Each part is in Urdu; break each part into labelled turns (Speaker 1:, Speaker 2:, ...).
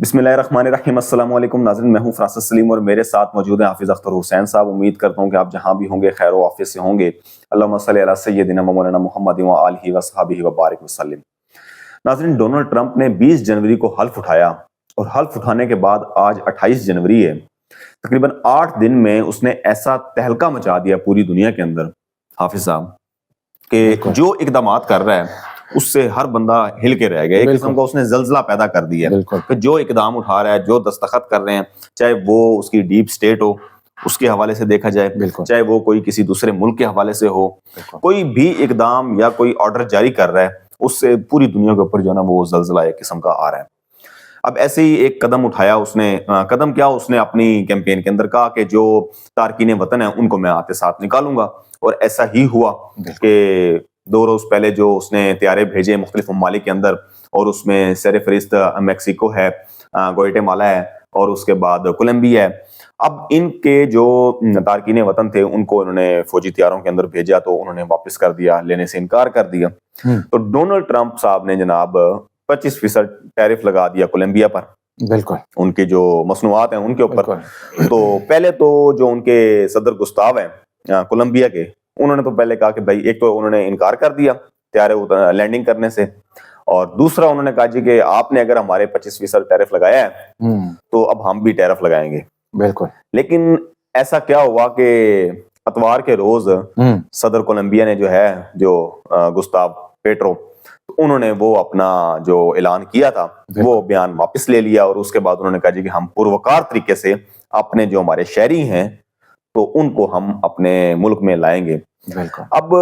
Speaker 1: بسم اللہ الرحمن الرحیم۔ السلام علیکم ناظرین، میں ہوں فرانسس سلیم اور میرے ساتھ موجود ہیں حافظ اختر حسین صاحب۔ امید کرتا ہوں کہ آپ جہاں بھی ہوں گے خیر و عافیت سے ہوں گے۔ اللہم صلی علی سیدنا و مولانا محمد و آلہ و صحبہ و بارک وسلم۔ ناظرین، ڈونلڈ ٹرمپ نے 20 جنوری کو حلف اٹھایا اور حلف اٹھانے کے بعد آج 28 جنوری ہے۔ تقریباً 8 دن میں اس نے ایسا تہلکہ مچا دیا پوری دنیا کے اندر حافظ صاحب کہ جو اقدامات کر رہا ہے اس سے ہر بندہ ہل کے رہ گیا۔ ایک قسم کا اس نے زلزلہ پیدا کر دیا کہ جو اقدام اٹھا رہا ہے، جو دستخط کر رہے ہیں، چاہے وہ اس کی ڈیپ سٹیٹ ہو اس کے حوالے سے دیکھا جائے، چاہے وہ کوئی کسی دوسرے ملک کے حوالے سے ہو، کوئی بھی اقدام یا کوئی آرڈر جاری کر رہا ہے اس سے پوری دنیا کے اوپر جو ہے نا وہ زلزلہ ایک قسم کا آ رہا ہے۔ اب ایسے ہی ایک قدم اٹھایا اس نے، قدم کیا، اس نے اپنی کیمپین کے اندر کہا کہ جو تارکین وطن ہیں ان کو میں آتے ساتھ نکالوں گا، اور ایسا ہی ہوا کہ 2 روز پہلے جو اس نے طیارے بھیجے مختلف ممالک کے اندر، اور اس میں سر فہرست میکسیکو ہے، گوئٹے مالا ہے، اور اس کے بعد کولمبیا ہے۔ اب ان کے جو تارکین وطن تھے ان کو انہوں نے فوجی طیاروں کے اندر بھیجا تو انہوں نے واپس کر دیا، لینے سے انکار کر دیا۔ تو ڈونلڈ ٹرمپ صاحب نے جناب 25% ٹیرف لگا دیا کولمبیا پر، بالکل ان کی جو مصنوعات ہیں ان کے اوپر۔ تو پہلے تو جو ان کے صدر گستاو ہیں کولمبیا کے، انہوں نے تو پہلے کہا کہ بھائی، ایک تو انہوں نے انکار کر دیا طیارے لینڈنگ کرنے سے، اور دوسرا انہوں نے کہا جی کہ آپ نے اگر ہمارے 25% ٹیرف لگایا ہے تو اب ہم بھی ٹیرف لگائیں گے۔ بالکل، لیکن ایسا کیا ہوا کہ اتوار کے روز صدر کولمبیا نے جو گستاو پیٹرو، انہوں نے وہ اپنا جو اعلان کیا تھا وہ بیان واپس لے لیا، اور اس کے بعد انہوں نے کہا جی کہ ہم پروکار طریقے سے اپنے جو ہمارے شہری ہیں تو ان کو ہم اپنے ملک میں لائیں گے۔ اب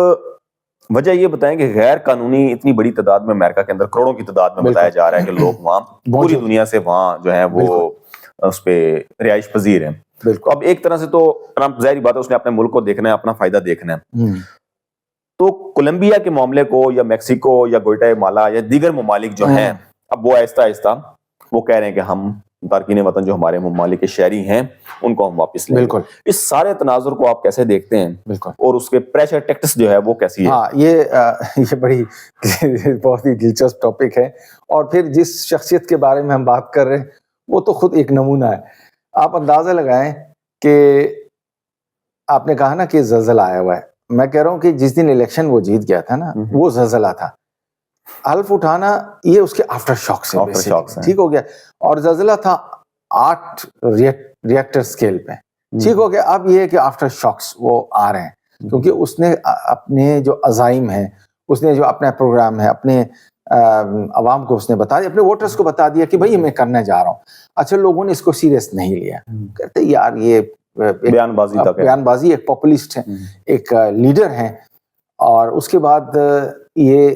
Speaker 1: وجہ یہ بتائیں کہ غیر قانونی اتنی بڑی تعداد میں امریکہ کے اندر کروڑوں کی تعداد میں بتایا جا رہا ہے کہ لوگ وہاں پوری دنیا سے وہاں جو ہیں وہ اس پہ رہائش پذیر ہیں۔ اب ایک طرح سے تو ٹرمپ ظاہری بات ہے اس نے اپنے ملک کو دیکھنا ہے، اپنا فائدہ دیکھنا ہے۔ تو کولمبیا کے معاملے کو یا میکسیکو یا گوئٹے مالا یا دیگر ممالک جو ہیں، اب وہ آہستہ آہستہ وہ کہہ رہے ہیں کہ ہم تارکین وطن جو ہمارے ممالک کے شہری ہیں ان کو ہم واپس لیں گے۔ اس سارے تناظر کو آپ کیسے دیکھتے ہیں اور اس کے پریشر ٹیکٹس جو ہے وہ کیسی ہے؟
Speaker 2: ہاں، یہ بڑی بہت ہی دلچسپ ٹاپک ہے، اور پھر جس شخصیت کے بارے میں ہم بات کر رہے ہیں وہ تو خود ایک نمونہ ہے۔ آپ اندازہ لگائیں کہ آپ نے کہا نا کہ زلزلہ آیا ہوا ہے، میں کہہ رہا ہوں کہ جس دن الیکشن وہ جیت گیا تھا نا وہ زلزلہ تھا۔ حلف اٹھانا یہ اس کے آفٹر شاک سے ٹھیک ہو گیا، اور زلزلہ تھا 8 ریئیکٹر سکیل پہ، ٹھیک ہو گیا۔ اب یہ ہے کہ آفٹر شاکس وہ آ رہے ہیں، کیونکہ اس نے اپنے جو عزائم ہیں، اس نے جو اپنا پروگرام ہے، اپنے عوام کو اس نے بتا دیا، اپنے ووٹرز کو بتا دیا کہ بھائی میں کرنے جا رہا ہوں۔ اچھا، لوگوں نے اس کو سیریس نہیں لیا، کہتے یار یہ بیان بازی، ایک پاپولسٹ ہے، ایک لیڈر ہیں۔ اور اس کے بعد یہ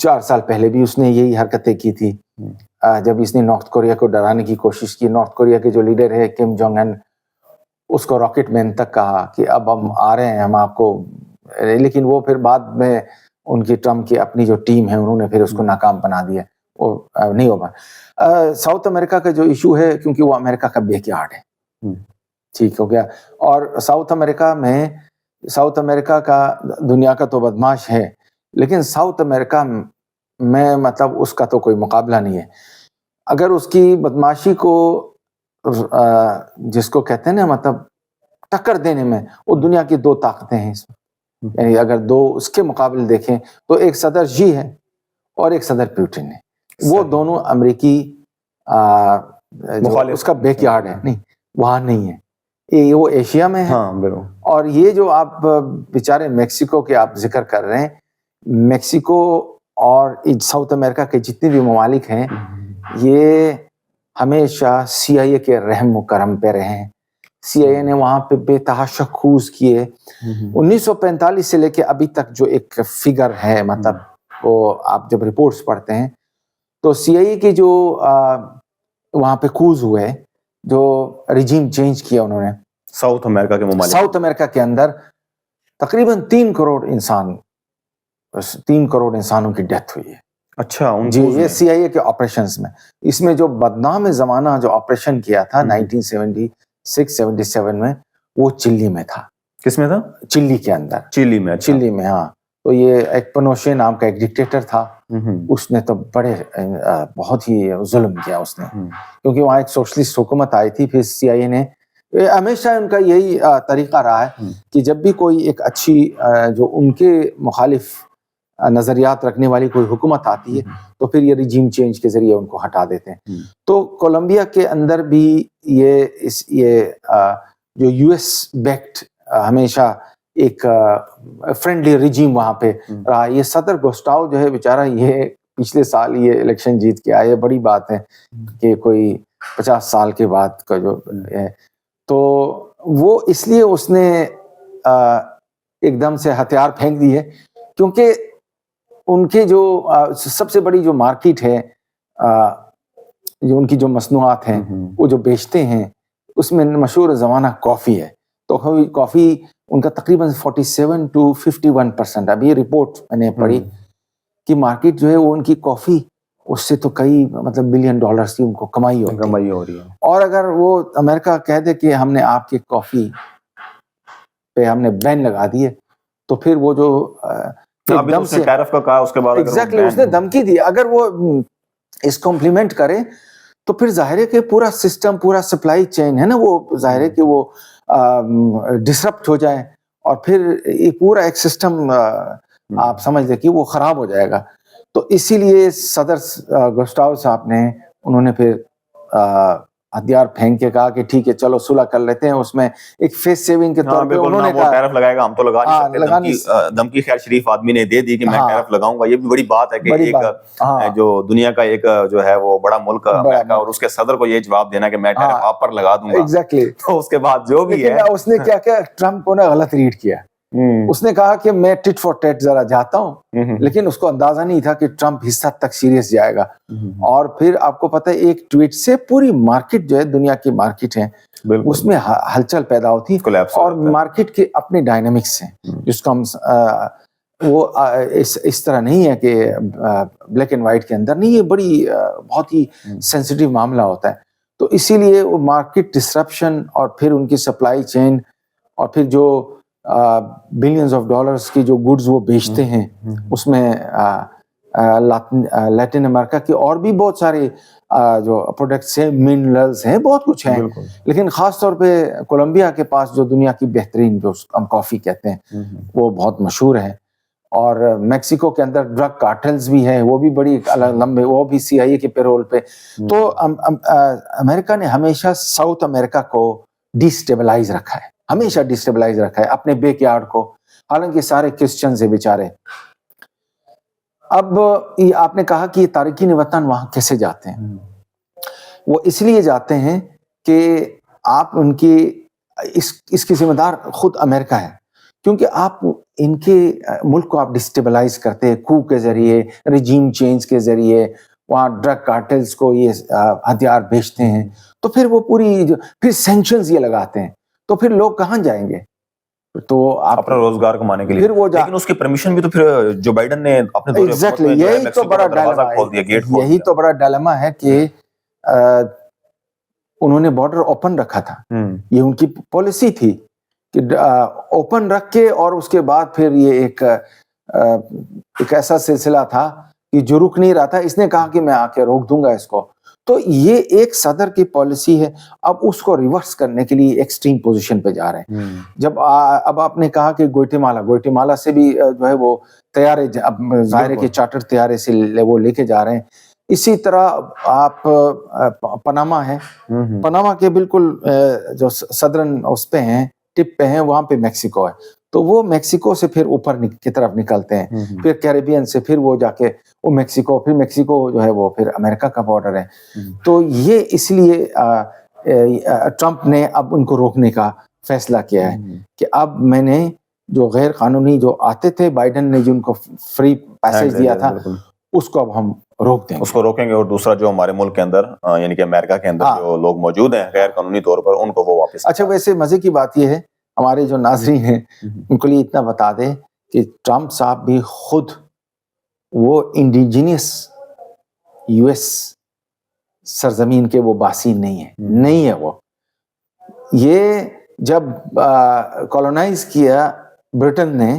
Speaker 2: 4 سال پہلے بھی اس نے یہی حرکتیں کی تھی، جب اس نے نارتھ کوریا کو ڈرانے کی کوشش کی۔ نارتھ کوریا کے جو لیڈر ہے کم جونگ ان، اس کو راکٹ مین تک کہا کہ اب ہم آ رہے ہیں، ہم آپ کو، لیکن وہ پھر بعد میں ان کی ٹرمپ کی اپنی جو ٹیم ہے انہوں نے پھر اس کو ناکام بنا دیا، وہ نہیں ہو پایا۔ ساؤتھ امریکہ کا جو ایشو ہے، کیونکہ وہ امریکہ کا بیک یارڈ ہے، ٹھیک ہو گیا، اور ساؤتھ امریکہ کا دنیا کا تو بدماش ہے، لیکن ساؤتھ امریکہ میں مطلب اس کا تو کوئی مقابلہ نہیں ہے۔ اگر اس کی بدماشی کو جس کو کہتے ہیں نا مطلب ٹکر دینے میں، وہ دنیا کی 2 طاقتیں ہیں اس میں، یعنی اگر 2 اس کے مقابل دیکھیں تو ایک صدر جی ہے اور ایک صدر پیوٹن ہے۔ وہ دونوں امریکی اس کا بیک یارڈ ہے، نہیں وہاں نہیں ہے، وہ ایشیا میں ہے۔ اور یہ جو آپ بیچارے میکسیکو کے آپ ذکر کر رہے ہیں، میکسیکو اور ساؤتھ امریکہ کے جتنے بھی ممالک ہیں یہ ہمیشہ سی آئی اے کے رحم و کرم پہ رہے ہیں۔ سی آئی اے نے وہاں پہ بے تحاشا کھوز کیے۔ 1945 سے لے کے ابھی تک جو ایک فگر ہے، مطلب وہ آپ جب رپورٹس پڑھتے ہیں تو سی آئی اے کی جو وہاں پہ کھوز ہوئے، جو ریجیم چینج کیا انہوں نے
Speaker 1: ساؤتھ امریکہ کے ممالک،
Speaker 2: ساؤتھ امریکہ کے اندر تقریباً 3 کروڑ انسانوں کی ڈیتھ ہوئی ہے۔
Speaker 1: اچھا،
Speaker 2: جی، یہ سی آئی اے کے آپریشنز میں، اس میں جو بدنام زمانہ جو آپریشن کیا تھا 1976-77 میں، وہ چلی میں تھا۔
Speaker 1: کس میں تھا؟
Speaker 2: چلی کے اندر،
Speaker 1: چلی میں؟
Speaker 2: چلی میں، ہاں۔ تو یہ ایک پنوشے نام کا ایک ڈکٹیٹر تھا، اس نے تو بڑے بہت ہی ظلم کیا اس نے, کیونکہ وہاں ایک سوشلسٹ حکومت آئی تھی. پھر سی آئی اے نے, ہمیشہ ان کا یہی طریقہ رہا ہے کہ جب بھی کوئی ایک اچھی جو ان کے مخالف نظریات رکھنے والی کوئی حکومت آتی ہے تو پھر یہ ریجیم چینج کے ذریعے ان کو ہٹا دیتے ہیں. تو کولمبیا کے اندر بھی یہ جو یو ایس بیکڈ ہمیشہ ایک فرینڈلی ریجیم وہاں پہ رہا. یہ صدر گوسٹاؤ جو ہے بیچارہ, یہ پچھلے سال یہ الیکشن جیت کے آئے, بڑی بات ہے کہ کوئی 50 سال کے بعد کا جو ہے. تو وہ اس لیے اس نے ایک دم سے ہتھیار پھینک دیے, کیونکہ ان کے جو سب سے بڑی جو مارکیٹ ہے, جو ان کی جو مصنوعات ہیں وہ جو بیچتے ہیں, اس میں مشہور زمانہ کافی ہے. تو کافی ان کا تقریباً 47 to 51%. اب یہ رپورٹ میں نے پڑھی کہ مارکیٹ جو ہے وہ ان کی کافی, اس سے تو کئی مطلب بلین ڈالرز کی ان کو کمائی ہو رہی ہے. اور اگر وہ امریکہ کہہ دے کہ ہم نے آپ کے کافی پہ ہم نے بین لگا دیے, تو پھر وہ جو ایک دم سے
Speaker 1: ٹیرف کا کہا, اس کے بعد
Speaker 2: ایگزیکٹلی اس نے دھمکی دی, اگر وہ اس کو امپلیمنٹ کرے تو پھر ظاہر ہے کہ پورا سسٹم, پورا سپلائی چین ہے نا, وہ ظاہر ہے کہ وہ ڈسرپٹ ہو جائے, اور پھر یہ پورا ایک سسٹم آپ سمجھ لیں کہ وہ خراب ہو جائے گا. تو اسی لیے صدر گوسٹاؤ صاحب نے, انہوں نے پھر ہتھیار پھینک کے کہا کہ ٹھیک ہے چلو صلح کر لیتے ہیں. اس میں ایک فیس سیونگ کے طور پہ انہوں نے کہا
Speaker 1: ٹیرف لگائے گا, ہم تو لگا نہیں سکتے. دھمکی خیر شریف آدمی نے دے دی کہ میں ٹیرف لگاؤں گا. یہ بھی بڑی بات ہے کہ ایک جو دنیا کا ایک جو ہے وہ بڑا ملک امریکہ, اور اس کے صدر کو یہ جواب دینا کہ میں ٹیرف آپ پر لگا دوں گا.
Speaker 2: ایگزیکٹلی.
Speaker 1: تو اس کے بعد جو بھی ہے,
Speaker 2: اس نے کیا کیا, ٹرمپ کو نے غلط ریڈ کیا. اس نے کہا کہ میں ٹٹ فار ٹیٹ ذرا جاتا ہوں, لیکن اس کو اندازہ نہیں تھا کہ ٹرمپ حصہ تک سیریس جائے گا. اور پھر آپ کو پتہ ہے ایک ٹویٹ سے پوری مارکیٹ جو ہے, دنیا کی مارکیٹ ہے, اس میں ہلچل پیدا ہوتی, اور مارکیٹ کے اپنے ڈائنامکس ہیں جس کو ہم وہ اس طرح نہیں ہے کہ بلیک اینڈ وائٹ کے اندر نہیں, یہ بڑی بہت ہی سینسیٹیو معاملہ ہوتا ہے. تو اسی لیے وہ مارکیٹ ڈسرپشن, اور پھر ان کی سپلائی چین, اور پھر جو بلینز آف ڈالرز کی جو گڈز وہ بیچتے ہیں, اس میں لیٹن امریکہ کی اور بھی بہت سارے جو پروڈکٹس ہیں, منرلز ہیں, بہت کچھ ہیں. لیکن خاص طور پہ کولمبیا کے پاس جو دنیا کی بہترین جو ہم کافی کہتے ہیں وہ بہت مشہور ہے. اور میکسیکو کے اندر ڈرگ کارٹلز بھی ہیں, وہ بھی بڑی لمبے, وہ بھی سی آئی اے کے پیرول پہ. تو امریکہ نے ہمیشہ ساؤتھ امریکہ کو ڈیسٹیبلائز رکھا ہے, ہمیشہ ڈیسٹیبلائز رکھا ہے اپنے بیک یارڈ کو, حالانکہ سارے کرسچنز ہیں بیچارے. اب آپ نے کہا کہ یہ تارکین وطن وہاں کیسے جاتے ہیں, وہ اس لیے جاتے ہیں کہ آپ ان کی اس کی ذمہ دار خود امریکہ ہے, کیونکہ آپ ان کے ملک کو آپ ڈسٹیبلائز کرتے ہیں کو کے ذریعے, ریجیم چینج کے ذریعے, وہاں ڈرگ کارٹلز کو یہ ہتھیار بیچتے ہیں. تو پھر وہ پوری پھر سینکشنز یہ لگاتے ہیں, تو پھر لوگ کہاں جائیں گے, تو آپ
Speaker 1: اپنا روزگار کمانے کے لیے.
Speaker 2: پھر وہ
Speaker 1: لیکن اس کی پرمیشن بھی تو پھر جو بائیڈن نے اپنے دورے حکومت میں
Speaker 2: یہی تو بڑا ڈائلما ہے, یہی تو بڑا ڈائلما ہے کہ انہوں نے بارڈر اوپن رکھا تھا, یہ ان کی پالیسی تھی کہ اوپن رکھ کے, اور اس کے بعد پھر یہ ایک ایسا سلسلہ تھا کہ جو رک نہیں رہا تھا. اس نے کہا کہ میں آ کے روک دوں گا اس کو. تو یہ ایک صدر کی پالیسی ہے. اب اس کو ریورس کرنے کے لیے ایکسٹریم پوزیشن پہ جا رہے ہیں. جب اب آپ نے کہا کہ گوئٹیمالا سے بھی جو ہے وہ طیارے, ظاہر ہے کہ چارٹر طیارے سے وہ لے کے جا رہے ہیں. اسی طرح آپ پناما ہے, پناما کے بالکل جو صدرن اس پہ ہیں, ٹپ پہ ہیں, وہاں پہ میکسیکو ہے. تو وہ میکسیکو سے پھر اوپر کی طرف نکلتے ہیں, پھر کیریبین سے پھر وہ جا کے وہ میکسیکو, پھر میکسیکو جو ہے وہ پھر امریکہ کا بارڈر ہے. تو یہ اس لیے ٹرمپ نے اب ان کو روکنے کا فیصلہ کیا ہے کہ اب میں نے جو غیر قانونی جو آتے تھے, بائیڈن نے جن کو فری پیسج دیا تھا, اس کو اب ہم روک دیں گے,
Speaker 1: اس کو روکیں گے. اور دوسرا جو ہمارے ملک کے اندر یعنی کہ امریکہ کے اندر جو لوگ موجود ہیں غیر قانونی طور پر, ان کو وہ واپس.
Speaker 2: اچھا, ویسے مزے کی بات یہ ہے, ہمارے جو ناظرین ہیں ان کو لیے اتنا بتا دیں کہ ٹرمپ صاحب بھی خود وہ انڈیجینس یو ایس سرزمین کے وہ باسین نہیں ہے. وہ یہ جب کالونائز کیا برٹن نے